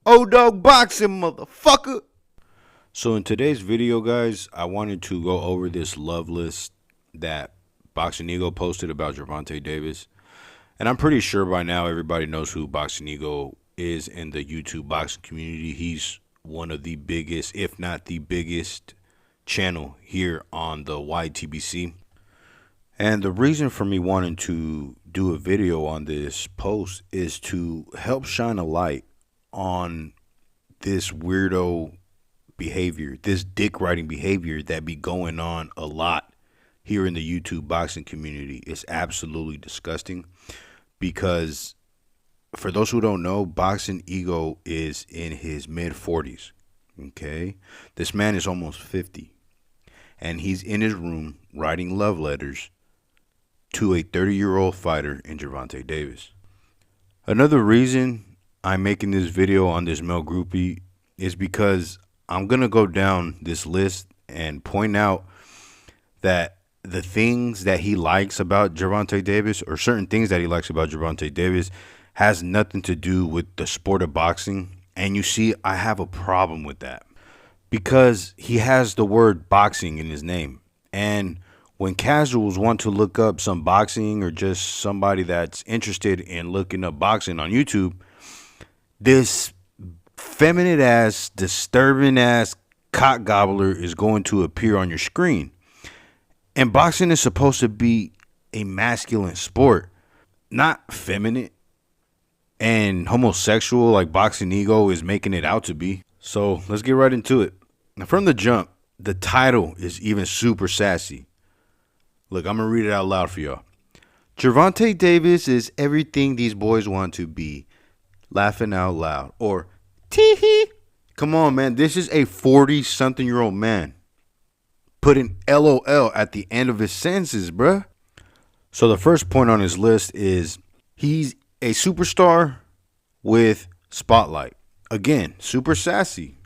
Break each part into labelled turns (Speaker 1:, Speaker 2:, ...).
Speaker 1: O-Dog Boxing, motherfucker. So in today's video, guys, I wanted to go over this love list that BoxingEgo posted about Gervonta Davis. And I'm pretty sure by now everybody knows who BoxingEgo is in the YouTube boxing community. He's one of the biggest, if not the biggest, channel here on the YTBC. And the reason for me wanting to do a video on this post is to help shine a light on this weirdo behavior, this dick riding behavior that be going on a lot here in the YouTube boxing community. It's absolutely disgusting because for those who don't know, BoxingEgo is in his mid 40s. Okay, this man is almost 50 and he's in his room writing love letters to a 30-year-old fighter in Gervonta Davis. Another reason I'm making this video on this male groupie is because I'm going to go down this list and point out that the things that he likes about Gervonta Davis, or certain things that he likes about Gervonta Davis, has nothing to do with the sport of boxing. And you see, I have a problem with that because he has the word boxing in his name. And when casuals want to look up some boxing or just somebody that's interested in looking up boxing on YouTube, this feminine ass, disturbing ass cock gobbler is going to appear on your screen. And boxing is supposed to be a masculine sport, not feminine and homosexual like BoxingEgo is making it out to be. So let's get right into it. Now, from the jump, the title is even super sassy. Look, I'm going to read it out loud for y'all. Gervonta Davis is everything these boys want to be. Laughing out loud. Or, tee-hee. Come on, man. This is a 40-something-year-old man putting LOL at the end of his sentences, bruh. So the first point on his list is he's a superstar with spotlight. Again, super sassy.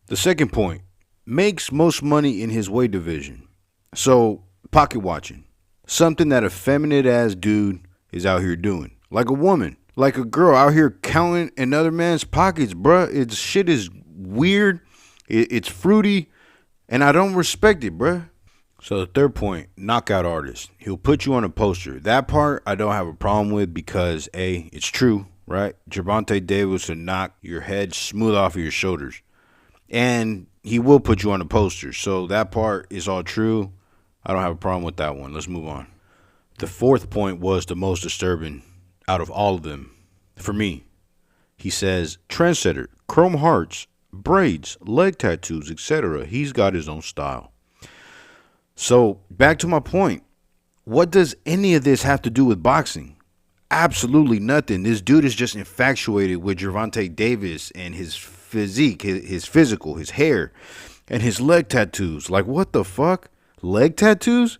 Speaker 1: The second point, makes most money in his weight division. So, pocket watching. Something that a feminine ass dude is out here doing. Like a woman. Like a girl out here counting another man's pockets, bruh. It's shit is weird. It's fruity. And I don't respect it, bruh. So the third point, knockout artist. He'll put you on a poster. That part I don't have a problem with because A, it's true, right? Gervonta Davis will knock your head smooth off of your shoulders. And he will put you on a poster. So that part is all true. I don't have a problem with that one. Let's move on. The fourth point was the most disturbing out of all of them for me. He says, trendsetter, chrome hearts, braids, leg tattoos, etc. He's got his own style. So back to my point. What does any of this have to do with boxing? Absolutely nothing. This dude is just infatuated with Gervonta Davis and his physique, his physical, his hair, and his leg tattoos. Like, what the fuck? Leg tattoos?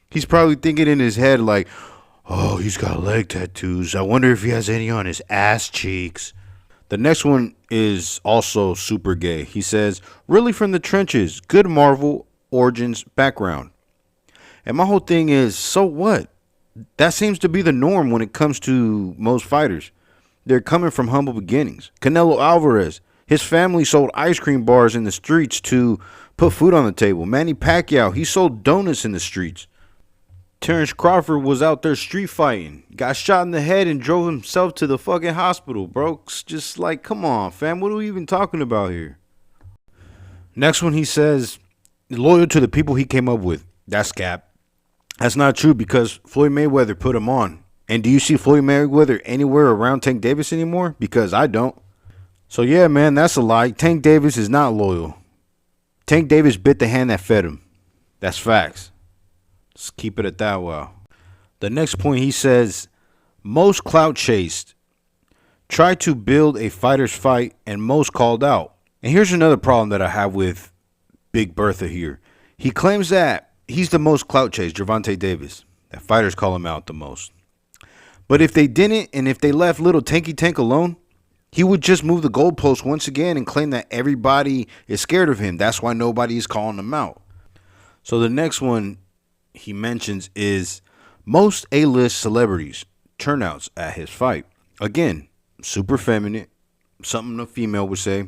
Speaker 1: He's probably thinking in his head like, oh, he's got leg tattoos. I wonder if he has any on his ass cheeks. The next one is also super gay. He says, really from the trenches, good Marvel origins background. And my whole thing is, so what? That seems to be the norm when it comes to most fighters. They're coming from humble beginnings. Canelo Alvarez, his family sold ice cream bars in the streets to put food on the table. Manny Pacquiao, he sold donuts in the streets. Terrence Crawford was out there street fighting. Got shot in the head and drove himself to the fucking hospital, bro. Just like, come on, fam. What are we even talking about here? Next one, he says, loyal to the people he came up with. That's cap. That's not true because Floyd Mayweather put him on. And do you see Floyd Mayweather anywhere around Tank Davis anymore? Because I don't. So yeah, man, that's a lie. Tank Davis is not loyal. Tank Davis bit the hand that fed him. That's facts. Let's keep it at that. Wow. The next point, he says, most clout chased. Try to build a fighter's fight and most called out. And here's another problem that I have with Big Bertha here. He claims that he's the most clout chased, Gervonta Davis. That fighters call him out the most. But if they didn't, and if they left little Tanky Tank alone, he would just move the goalpost once again and claim that everybody is scared of him. That's why nobody is calling him out. So the next one he mentions is most A-list celebrities turnouts at his fight. Again, super feminine, something a female would say.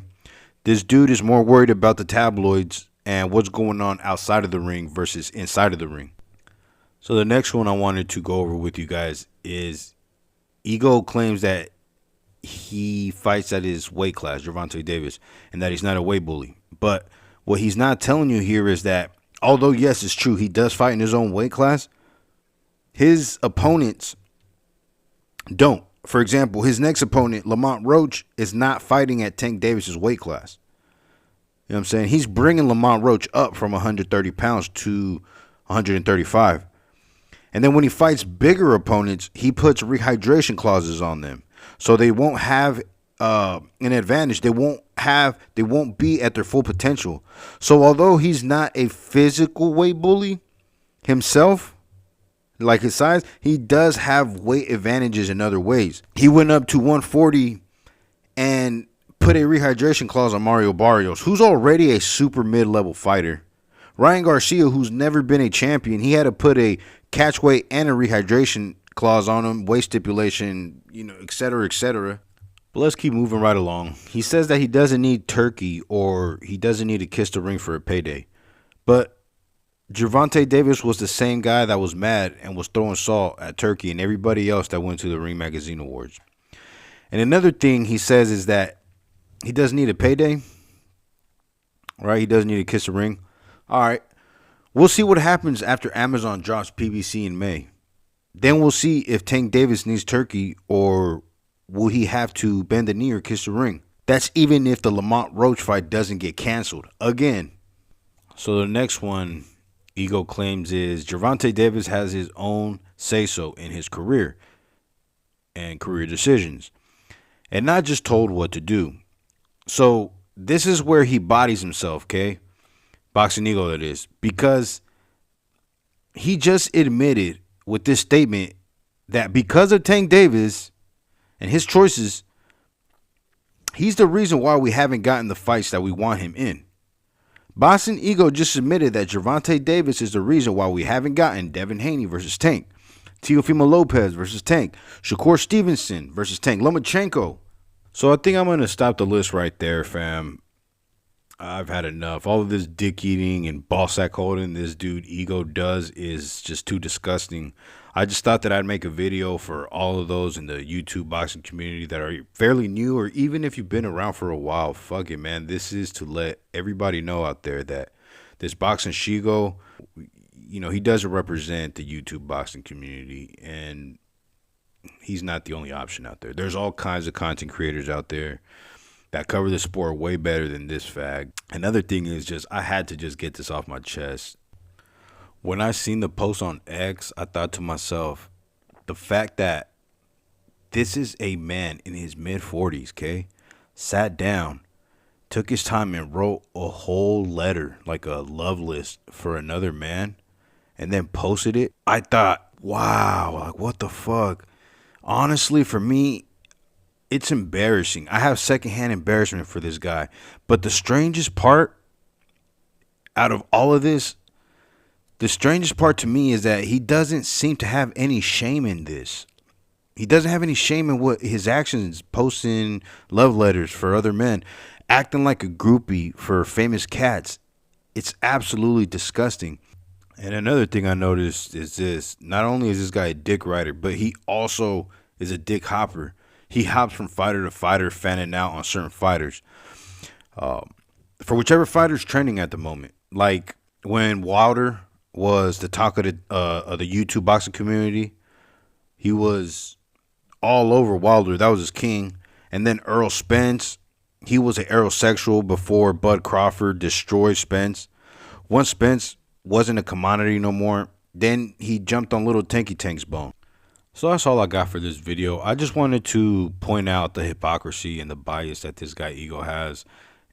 Speaker 1: This dude is more worried about the tabloids and what's going on outside of the ring versus inside of the ring. So the next one I wanted to go over with you guys is Ego claims that he fights at his weight class, Gervonta Davis, and that he's not a weight bully. But what he's not telling you here is that although, yes, it's true, he does fight in his own weight class, his opponents don't. For example, his next opponent, Lamont Roach, is not fighting at Tank Davis's weight class. You know what I'm saying? He's bringing Lamont Roach up from 130 pounds to 135. And then when he fights bigger opponents, he puts rehydration clauses on them. So they won't have an advantage. They won't be at their full potential. So although he's not a physical weight bully himself, like his size, he does have weight advantages in other ways. He went up to 140 and put a rehydration clause on Mario Barrios, who's already a super mid-level fighter. Ryan Garcia, who's never been a champion, he had to put a catch weight and a rehydration clause on him, weight stipulation, et cetera, et cetera. But let's keep moving right along. He says that he doesn't need turkey or he doesn't need to kiss the ring for a payday. But Gervonta Davis was the same guy that was mad and was throwing salt at Turkey and everybody else that went to the Ring Magazine Awards. And another thing he says is that he doesn't need a payday, right? He doesn't need to kiss the ring. All right. We'll see what happens after Amazon drops PBC in May. Then we'll see if Tank Davis needs turkey or will he have to bend the knee or kiss the ring. That's even if the Lamont Roach fight doesn't get canceled again. So the next one Ego claims is Gervonta Davis has his own say-so in his career and career decisions and not just told what to do. So this is where he bodies himself, okay? BoxingEgo, that is, because he just admitted with this statement that because of Tank Davis and his choices, he's the reason why we haven't gotten the fights that we want him in. BoxingEgo just admitted that Gervonta Davis is the reason why we haven't gotten Devin Haney versus Tank, Teofimo Lopez versus Tank, Shakur Stevenson versus Tank, Lomachenko. So I think I'm going to stop the list right there, fam. I've had enough. All of this dick eating and ball sack holding this dude Ego does is just too disgusting. I just thought that I'd make a video for all of those in the YouTube boxing community that are fairly new, or even if you've been around for a while. Fuck it, man. This is to let everybody know out there that this BoxingEgo, he doesn't represent the YouTube boxing community, and he's not the only option out there. There's all kinds of content creators out there that cover the sport way better than this fag. Another thing is I had to just get this off my chest. When I seen the post on X, I thought to myself, the fact that this is a man in his mid-40s, okay, sat down, took his time and wrote a whole letter, like a love list for another man, and then posted it. I thought, wow, like what the fuck? Honestly, for me, it's embarrassing. I have secondhand embarrassment for this guy. But the strangest part out of all of this, the strangest part to me is that he doesn't seem to have any shame in this. He doesn't have any shame in what his actions, posting love letters for other men, acting like a groupie for famous cats. It's absolutely disgusting. And another thing I noticed is this. Not only is this guy a dick rider, but he also is a dick hopper. He hops from fighter to fighter, fanning out on certain fighters. For whichever fighter's trending at the moment. Like when Wilder was the talk of the YouTube boxing community, he was all over Wilder. That was his king. And then Errol Spence, he was an aerosexual before Bud Crawford destroyed Spence. Once Spence wasn't a commodity no more, then he jumped on little Tanky Tank's bone. So that's all I got for this video. I just wanted to point out the hypocrisy and the bias that this guy Ego has,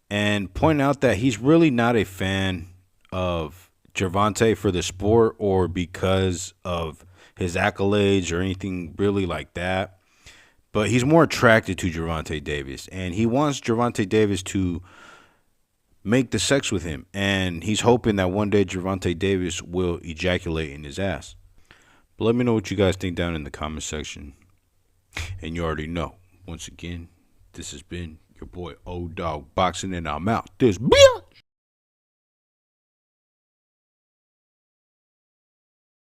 Speaker 1: and point out that he's really not a fan of Gervonta for the sport or because of his accolades or anything really like that. But he's more attracted to Gervonta Davis, and he wants Gervonta Davis to make the sex with him, and he's hoping that one day Gervonta Davis will ejaculate in his ass. But let me know what you guys think down in the comment section. And you already know, once again, this has been Your boy O Dog Boxing, and I'm out this beer.